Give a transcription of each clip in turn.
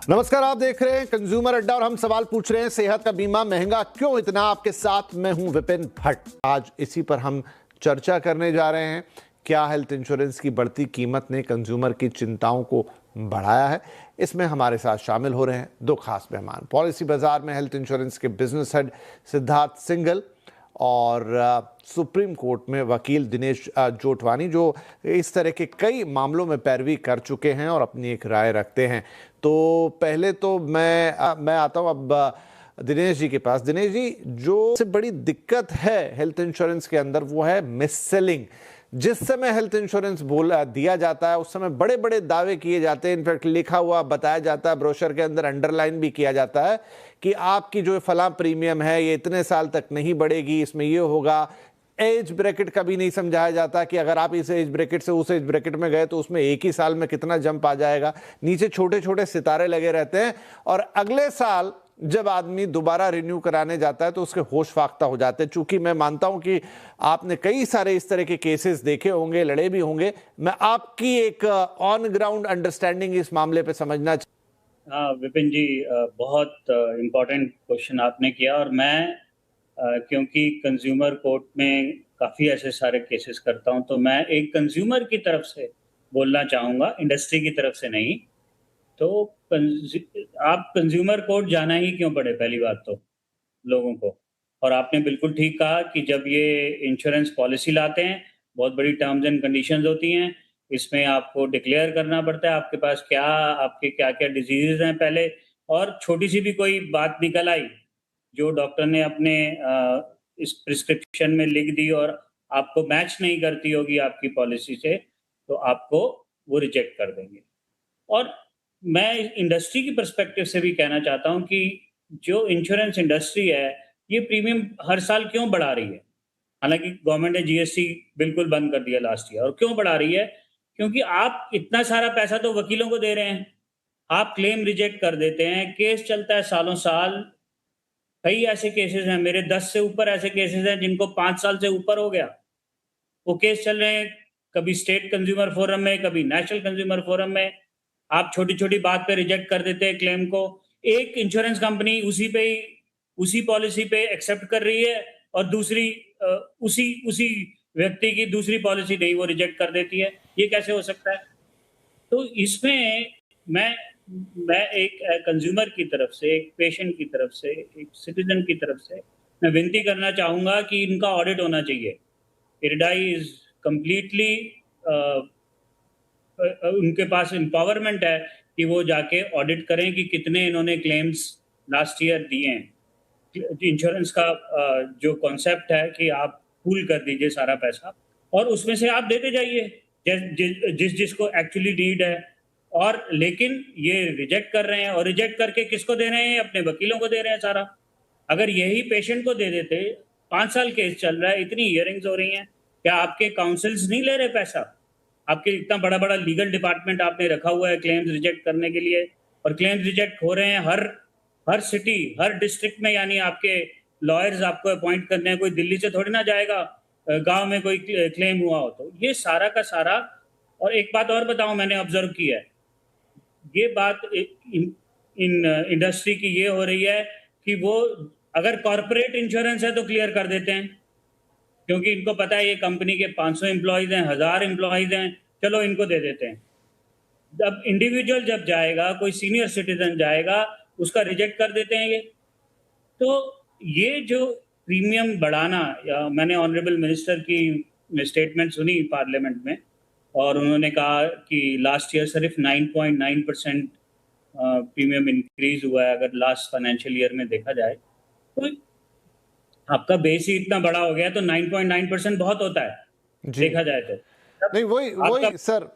नमस्कार, आप देख रहे हैं कंज्यूमर अड्डा और हम सवाल पूछ रहे हैं सेहत का बीमा महंगा क्यों इतना। आपके साथ मैं हूं विपिन भट्ट। आज इसी पर हम चर्चा करने जा रहे हैं। क्या हेल्थ इंश्योरेंस की बढ़ती कीमत ने कंज्यूमर की चिंताओं को बढ़ाया है? इसमें हमारे साथ शामिल हो रहे हैं दो खास मेहमान। पॉलिसी बाजार में हेल्थ इंश्योरेंस के बिजनेस हेड सिद्धार्थ सिंघल और सुप्रीम कोर्ट में वकील दिनेश जोटवानी, जो इस तरह के कई मामलों में पैरवी कर चुके हैं और अपनी एक राय रखते हैं। तो पहले तो मैं आता हूं अब दिनेश जी के पास। दिनेश जी, जो सबसे बड़ी दिक्कत है हेल्थ इंश्योरेंस के अंदर वो है मिस सेलिंग। जिस समय हेल्थ इंश्योरेंस दिया जाता है उस समय बड़े बड़े दावे किए जाते हैं। इनफैक्ट लिखा हुआ बताया जाता है, ब्रोशर के अंदर अंडरलाइन भी किया जाता है कि आपकी जो फला प्रीमियम है ये इतने साल तक नहीं बढ़ेगी, इसमें ये होगा। एज ब्रैकेट का भी नहीं समझाया जाता कि अगर आप इस एज ब्रैकेट से उस एज ब्रैकेट में गए तो उसमें एक ही साल में कितना जंप आ जाएगा। नीचे छोटे छोटे सितारे लगे रहते हैं और अगले साल जब आदमी दोबारा रिन्यू कराने जाता है तो उसके होश फाख्ता हो जाते हैं। चूंकि मैं मानता हूं कि आपने कई सारे इस तरह के केसेस देखे होंगे, लड़े भी होंगे, मैं आपकी एक ऑन ग्राउंड अंडरस्टैंडिंग इस मामले पे समझना। हाँ विपिन जी, बहुत इम्पोर्टेंट क्वेश्चन आपने किया। और मैं क्योंकि कंज्यूमर कोर्ट में काफ़ी ऐसे सारे केसेस करता हूँ, तो मैं एक कंज्यूमर की तरफ से बोलना चाहूँगा, इंडस्ट्री की तरफ से नहीं। तो आप कंज्यूमर कोर्ट जाना ही क्यों पड़े, पहली बात तो लोगों को। और आपने बिल्कुल ठीक कहा कि जब ये इंश्योरेंस पॉलिसी लाते हैं, बहुत बड़ी टर्म्स एंड कंडीशंस होती हैं। इसमें आपको डिक्लेयर करना पड़ता है आपके पास क्या, आपके क्या-क्या डिजीज़ेज़ हैं पहले। और छोटी-सी भी कोई बात निकल आई, जो डॉक्टर ने अपने इस प्रिस्क्रिप्शन में लिख दी और आपको मैच नहीं करती होगी आपकी पॉलिसी से, तो आपको वो रिजेक्ट कर देंगे। और मैं इंडस्ट्री की पर्सपेक्टिव से भी कहना चाहता हूँ कि जो इंश्योरेंस इंडस्ट्री है, ये प्रीमियम हर साल क्यों बढ़ा रही है? हालाँकि गवर्नमेंट ने जीएसटी बिल्कुल बंद कर दिया लास्ट ईयर। और क्यों बढ़ा रही है? क्योंकि आप इतना सारा पैसा तो वकीलों को दे रहे हैं। आप क्लेम रिजेक्ट कर देते हैं, केस चलता है सालों-साल। कई ऐसे केसेज़ हैं, मेरे 10 से ऊपर ऐसे केसेज़ हैं जिनको 5 साल से ऊपर हो गया। वो केस चल रहे हैं, कभी स्टेट कंज्यूमर फोरम में, कभी नेशनल कंज्यूमर फोरम में। आप छोटी-छोटी बात पे रिजेक्ट कर देते हैं क्लेम को। एक इंश्योरेंस कंपनी उसी पॉलिसी पे एक्सेप्ट कर रही है और दूसरी उसी उसी व्यक्ति की दूसरी पॉलिसी नहीं, वो रिजेक्ट कर देती है। ये कैसे हो सकता है? तो इसमें मैं मैं एक कंज्यूमर की तरफ से, एक पेशेंट की तरफ से, एक सिटीज़न की तरफ से मैं विनती करना चाहूँगा कि इनका ऑडिट होना चाहिए। इरडाई इज़ कंप्लीटली उनके पास एम्पावरमेंट है कि वो जाके ऑडिट करें कि कितने इन्होंने क्लेम्स लास्ट ईयर दिए हैं। इंश्योरेंस का जो कॉन्सेप्ट है कि आप पूल कर दीजिए सारा पैसा और उसमें से आप देते जाइए जिसको एक्चुअली नीड है। और लेकिन ये रिजेक्ट कर रहे हैं, और रिजेक्ट करके किसको दे रहे हैं? अपने वकीलों को दे रहे हैं सारा। अगर यही पेशेंट को दे देते, 5 साल केस चल रहा है, इतनी हियरिंग्स हो रही हैं, क्या आपके काउंसिल्स नहीं ले रहे पैसा? आपके इतना बड़ा-बड़ा लीगल डिपार्टमेंट आपने रखा हुआ है क्लेम्स रिजेक्ट करने के लिए, और क्लेम्स रिजेक्ट हो रहे हैं हर सिटी, हर डिस्ट्रिक्ट में। यानी आपके लॉयर्स आपको अपॉइंट करने हैं, कोई दिल्ली से थोड़ी ना जाएगा गाँव में कोई क्लेम हुआ हो तो। ये सारा का सारा। और एक बात और बताऊँ, मैंने ऑब्ज़र्व किया है, ये बात इन इंडस्ट्री की ये हो रही है कि वो अगर कॉर्पोरेट इंश्योरेंस है तो क्लियर कर देते हैं, क्योंकि इनको पता है ये कंपनी के 500 एम्प्लॉइज़ हैं, 1000 एम्प्लॉइज़ हैं, चलो इनको दे देते हैं। जब इंडिविजुअल जब जाएगा, कोई सीनियर सिटीज़न जाएगा, उसका रिजेक्ट कर देते हैं ये। तो ये जो प्रीमियम बढ़ाना, या मैंने ऑनरेबल मिनिस्टर की स्टेटमेंट सुनी पार्लियामेंट में, और उन्होंने कहा कि लास्ट ईयर सिर्फ 9.9% प्रीमियम इंक्रीज़ हुआ है अगर लास्ट फाइनेंशियल ईयर में देखा जाए। तो आपका बेस ही इतना बड़ा हो गया, तो 9.9% बहुत होता है, देखा जाए तो। नहीं, वही सर।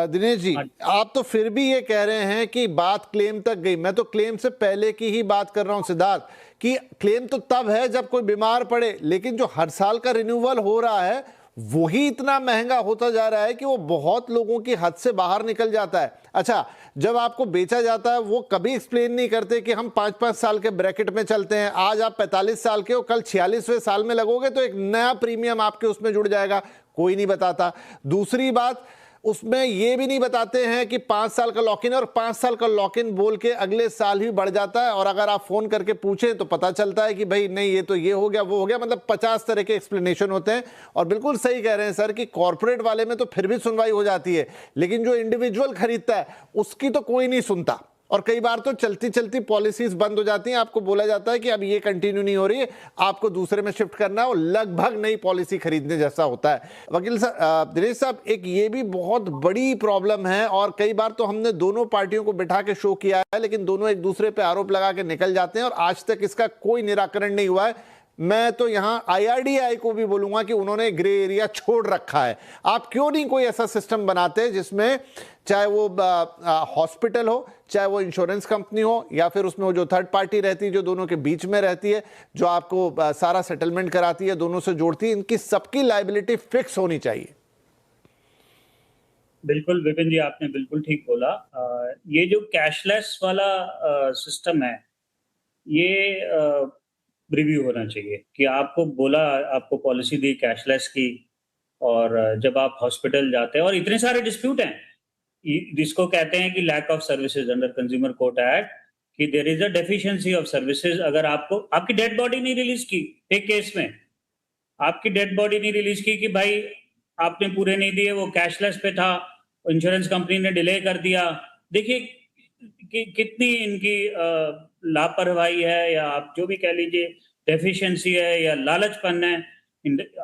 दिनेश जी, आप तो फिर भी ये कह रहे हैं कि बात क्लेम तक गई। मैं तो क्लेम से पहले की ही बात कर रहा हूं सिद्धार्थ, कि क्लेम तो तब है जब कोई बीमार पड़े, लेकिन जो हर साल का रिन्यूअल हो रहा है वही इतना महंगा होता जा रहा है कि वो बहुत लोगों की हद से बाहर निकल जाता है। अच्छा, जब आपको बेचा जाता है वो कभी एक्सप्लेन नहीं करते कि हम 5-5 साल के ब्रैकेट में चलते हैं। आज आप 45 साल के हो, कल 46वें साल में लगोगे तो एक नया प्रीमियम आपके उसमें जुड़ जाएगा, कोई नहीं बताता। दूसरी बात, उसमें ये भी नहीं बताते हैं कि 5 साल का लॉक इन, और 5 साल का लॉक इन बोल के अगले साल ही बढ़ जाता है, और अगर आप फोन करके पूछें तो पता चलता है कि भाई नहीं ये तो ये हो गया वो हो गया, मतलब 50 तरह के एक्सप्लेनेशन होते हैं। और बिल्कुल सही कह रहे हैं सर कि कॉर्पोरेट वाले में तो फिर भी सुनवाई हो जाती है, लेकिन जो इंडिविजुअल खरीदता है उसकी तो कोई नहीं सुनता, और कई बार तो चलती चलती पॉलिसीज बंद हो जाती हैं, आपको बोला जाता है कि अब ये कंटिन्यू नहीं हो रही है, आपको दूसरे में शिफ्ट करना है, और लगभग नई पॉलिसी खरीदने जैसा होता है। वकील साहब, दिनेश साहब, एक ये भी बहुत बड़ी प्रॉब्लम है, और कई बार तो हमने दोनों पार्टियों को बिठा के शो किया है, लेकिन दोनों एक दूसरे पे आरोप लगा के निकल जाते हैं, और आज तक इसका कोई निराकरण नहीं हुआ है। मैं तो यहां IRDAI को भी बोलूंगा कि उन्होंने ग्रे एरिया छोड़ रखा है। आप क्यों नहीं कोई ऐसा सिस्टम बनाते जिसमें चाहे वो हॉस्पिटल हो, चाहे वो इंश्योरेंस कंपनी हो, या फिर उसमें वो जो थर्ड पार्टी रहती है जो दोनों के बीच में रहती है, जो आपको सारा सेटलमेंट कराती है, दोनों से जोड़ती है, इनकी सबकी लायबिलिटी फिक्स होनी चाहिए। बिल्कुल विपिन जी, आपने बिल्कुल ठीक बोला। ये जो कैशलेस वाला सिस्टम है, ये रिव्यू होना चाहिए कि आपको बोला, आपको पॉलिसी दी कैशलेस की, और जब आप हॉस्पिटल जाते हैं और इतने सारे डिस्प्यूट हैं जिसको कहते हैं कि lack of services under consumer court act, कि there is a deficiency of services. अगर आपको आपकी डेड बॉडी नहीं रिलीज की, एक केस में आपकी डेड बॉडी नहीं रिलीज की कि भाई आपने पूरे नहीं दिए, वो कैशलेस पे था, इंश्योरेंस कंपनी ने डिले कर दिया। देखिए कि कितनी इनकी लापरवाही है, या आप जो भी कह लीजिए, डेफिशिएंसी है या लालचपन है।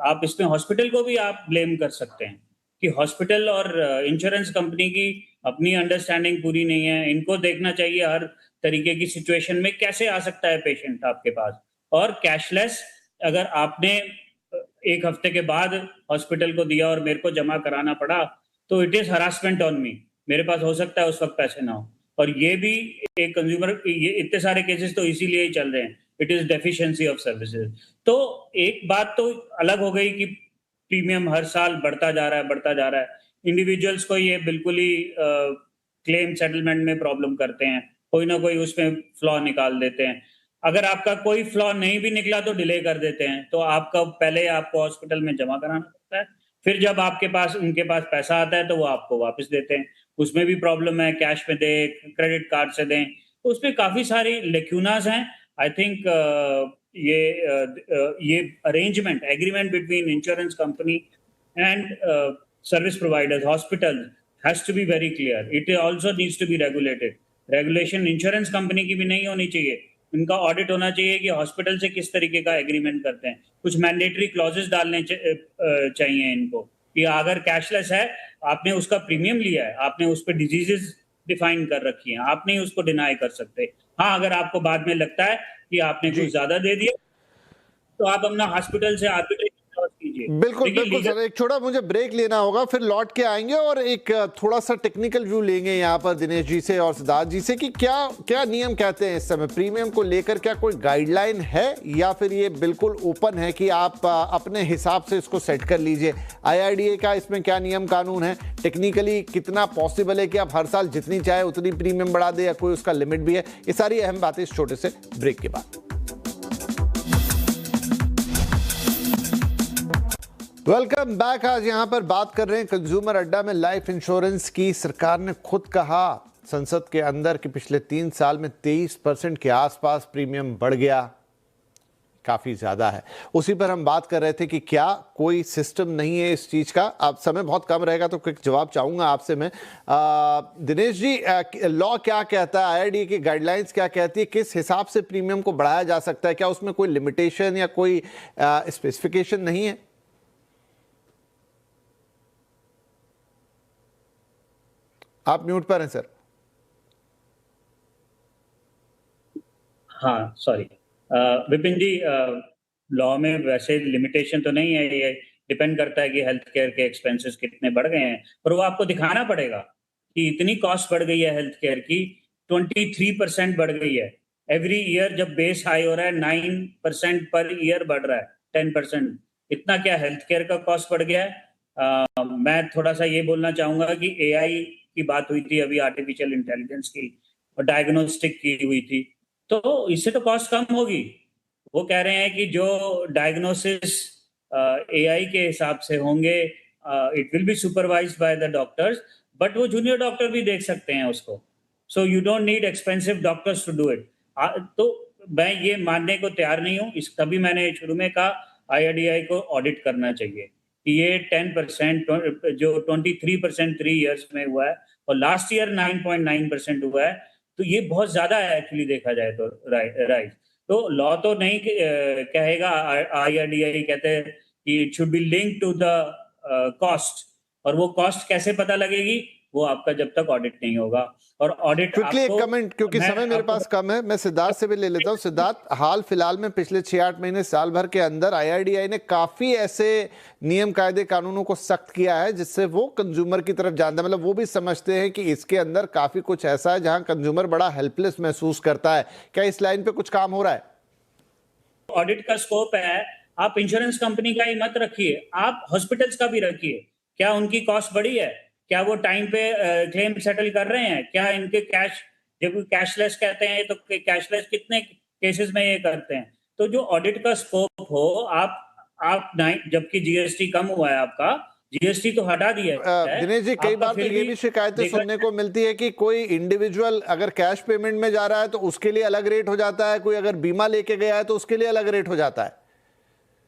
आप इसमें हॉस्पिटल को भी आप ब्लेम कर सकते हैं कि हॉस्पिटल और इंश्योरेंस कंपनी की अपनी अंडरस्टैंडिंग पूरी नहीं है। इनको देखना चाहिए हर तरीके की सिचुएशन में कैसे आ सकता है पेशेंट आपके पास। और कैशलेस अगर आपने एक हफ्ते के बाद हॉस्पिटल को दिया और मेरे को जमा कराना पड़ा, तो it is harassment on me. मेरे पास हो सकता है उस वक्त पैसे ना हो, और ये भी एक कंज्यूमर, ये इतने सारे केसेस तो इसीलिए ही चल रहे हैं, it is deficiency of services. तो एक बात तो अलग हो गई कि प्रीमियम हर साल बढ़ता जा रहा है, बढ़ता जा रहा है। इंडिविजुअल्स को ये बिल्कुल ही क्लेम सेटलमेंट में प्रॉब्लम करते हैं, कोई ना कोई उसमें फ्लॉ निकाल देते हैं। अगर आपका कोई फ्लॉ नहीं भी निकला तो डिले कर देते हैं, तो आपका पहले आपको हॉस्पिटल में जमा कराना पड़ता है, फिर जब आपके पास उनके पास पैसा आता है तो वो आपको वापस देते हैं। उसमें भी प्रॉब्लम है, कैश में दें, क्रेडिट कार्ड से दें, तो उसमें काफ़ी सारी लेक्यूनास हैं। आई थिंक ये arrangement, agreement between insurance company and service providers, hospital, has to be very clear. It also needs to be regulated. Regulation insurance company की भी नहीं होनी चाहिए, इनका ऑडिट होना चाहिए कि हॉस्पिटल से किस तरीके का एग्रीमेंट करते हैं। कुछ मैंडेटरी क्लॉजेस डालने चाहिए इनको कि अगर कैशलेस है, आपने उसका प्रीमियम लिया है, आपने उस पर डिजीजेस डिफाइन कर रखी हैं, आप नहीं उसको डिनाई कर सकते। हाँ, अगर आपको बाद में लगता है कि आपने कुछ ज्यादा दे दिया, तो आप अपना हॉस्पिटल से आर्बिट्रेशन कीजिए। बिल्कुल बिल्कुल सर, एक छोटा मुझे ब्रेक लेना होगा, फिर लौट के आएंगे और एक थोड़ा सा टेक्निकल व्यू लेंगे यहाँ पर दिनेश जी से और सिद्धार्थ जी से कि क्या क्या नियम कहते हैं इस समय प्रीमियम को लेकर। क्या कोई गाइडलाइन है या फिर ये बिल्कुल ओपन है कि आप अपने हिसाब से इसको सेट कर लीजिए। IRDAI का इसमें क्या नियम कानून है, टेक्निकली कितना पॉसिबल है कि आप हर साल जितनी चाहे उतनी प्रीमियम बढ़ा दे, या कोई उसका लिमिट भी है। ये सारी अहम बातें इस छोटे से ब्रेक के बाद। Welcome back. आज यहां पर बात कर रहे हैं कंज्यूमर अड्डा में लाइफ इंश्योरेंस की। सरकार ने खुद कहा संसद के अंदर कि पिछले 3 साल में 23% के आसपास प्रीमियम बढ़ गया, काफी ज्यादा है। उसी पर हम बात कर रहे थे कि क्या कोई सिस्टम नहीं है इस चीज का। अब समय बहुत कम रहेगा तो क्विक जवाब चाहूंगा आपसे मैं। दिनेश जी, लॉ क्या कहता है, IRDAI की गाइडलाइंस क्या कहती है, किस हिसाब से प्रीमियम को बढ़ाया जा सकता है? क्या उसमें कोई लिमिटेशन या कोई स्पेसिफिकेशन नहीं है? आप म्यूट पर हैं सर। हाँ, सॉरी विपिन जी, लॉ में वैसे लिमिटेशन तो नहीं है। ये डिपेंड करता है कि हेल्थ केयर के एक्सपेंसेस कितने बढ़ गए हैं, और वो आपको दिखाना पड़ेगा कि इतनी कॉस्ट बढ़ गई है हेल्थ केयर की, 23% बढ़ गई है। एवरी ईयर जब बेस हाई हो रहा है 9% पर ईयर बढ़ रहा है, 10%। इतना क्या हेल्थ केयर का कॉस्ट बढ़ गया है। मैं थोड़ा सा ये बोलना चाहूंगा कि AI की बात हुई थी अभी, आर्टिफिशियल इंटेलिजेंस की, और डायग्नोस्टिक की हुई थी, तो इससे तो कॉस्ट कम होगी। वो कह रहे हैं कि जो डायग्नोसिस AI के हिसाब से होंगे, it will be supervised by the doctors, but वो जूनियर डॉक्टर भी देख सकते हैं उसको। So you don't need expensive doctors to do it. तो मैं ये मानने को तैयार नहीं हूँ, इस तभी मैंने शुरू में कहा IRDAI को ऑडिट करना चाहिए कि ये 10% जो 23% 3 इयर्स में हुआ है और लास्ट ईयर 9.9% हुआ है, तो ये बहुत ज्यादा है एक्चुअली देखा जाए तो राइट। तो लॉ तो नहीं कहेगा, IRDAI कहते हैं कि it should be link to the cost, और वो कॉस्ट कैसे पता लगेगी, वो आपका जब तक ऑडिट नहीं होगा। और ऑडिट क्विकली एक कमेंट, क्योंकि समय मेरे पास कम है, मैं सिद्धार्थ से भी ले लेता हूं। सिद्धार्थ, हाल फिलहाल में पिछले 6-8 महीने साल भर के अंदर IRDAI ने काफी ऐसे नियम कायदे कानूनों को सख्त किया है जिससे वो कंज्यूमर की तरफ जानता है, मतलब वो भी समझते हैं कि इसके अंदर काफी कुछ ऐसा है जहां कंज्यूमर बड़ा हेल्पलेस महसूस करता है। क्या इस लाइन पे कुछ काम हो रहा है? ऑडिट का स्कोप है, आप इंश्योरेंस कंपनी का ही मत रखिए, आप हॉस्पिटल्स का भी रखिए। क्या उनकी कॉस्ट बढ़ी है? क्या वो टाइम पे क्लेम सेटल कर रहे हैं? क्या इनके कैश, जब कैशलेस कहते हैं तो कैशलेस कितने केसेस में ये करते हैं? तो जो ऑडिट का स्कोप हो, आप जबकि GST कम हुआ है, आपका GST तो हटा दिया है। दिनेश जी, कई बार तो ये भी शिकायतें सुनने को मिलती है कि कोई इंडिविजुअल अगर कैश पेमेंट में जा रहा है तो उसके लिए अलग रेट हो जाता है, कोई अगर बीमा लेके गया है तो उसके लिए अलग रेट हो जाता है।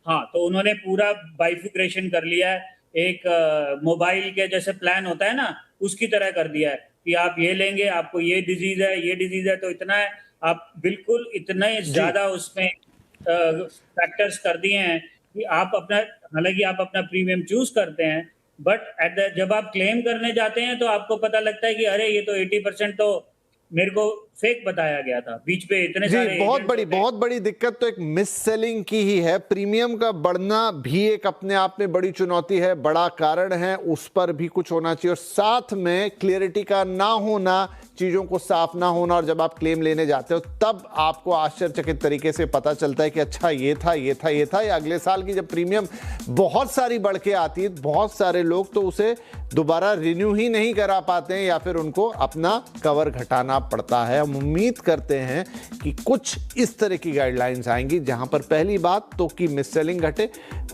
हाँ, तो उन्होंने पूरा बाइफिक्रेशन कर लिया है, एक मोबाइल के जैसे प्लान होता है ना, उसकी तरह कर दिया है कि आप ये लेंगे, आपको ये डिजीज है, ये डिजीज है तो इतना है। आप बिल्कुल इतने ज्यादा उसमें फैक्टर्स कर दिए हैं कि आप अपना, हालांकि आप अपना प्रीमियम चूज करते हैं, बट जब आप क्लेम करने जाते हैं तो आपको पता लगता है कि अरे ये तो 80% तो मेरे को फेक बताया गया था। बीच पे इतने सारे बहुत बड़ी दिक्कत तो एक मिस सेलिंग की ही है। प्रीमियम का बढ़ना भी एक अपने आप में बड़ी चुनौती है, बड़ा कारण है, उस पर भी कुछ होना चाहिए। और साथ में क्लियरिटी का ना होना, चीजों को साफ ना होना, और जब आप क्लेम लेने जाते हो तब आपको आश्चर्यचकित तरीके से पता चलता है कि अच्छा ये था ये था ये था। या अगले साल की जब प्रीमियम बहुत सारी बढ़ के आती है, बहुत सारे लोग तो उसे दोबारा रिन्यू ही नहीं करा पाते हैं या फिर उनको अपना कवर घटाना पड़ता है। हम उम्मीद करते हैं कि कुछ इस तरह की गाइडलाइंस आएंगी जहां पर पहली बात तो कि मिस सेलिंग घटे,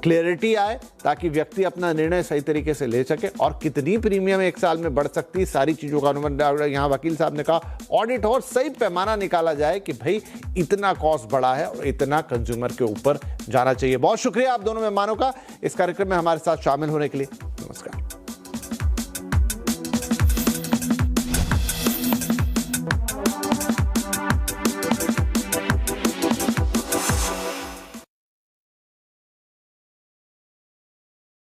क्लियरिटी आए, ताकि व्यक्ति अपना निर्णय सही तरीके से ले सके। और कितनी प्रीमियम एक साल में बढ़ सकती है, सारी चीजों का अनुमान यहां वकील साहब ने कहा ऑडिट हो और सही पैमाना निकाला जाए कि भाई इतना कॉस्ट बढ़ा है और इतना कंज्यूमर के ऊपर जाना चाहिए। बहुत शुक्रिया आप दोनों मेहमानों का इस कार्यक्रम में हमारे साथ शामिल होने के लिए। नमस्कार।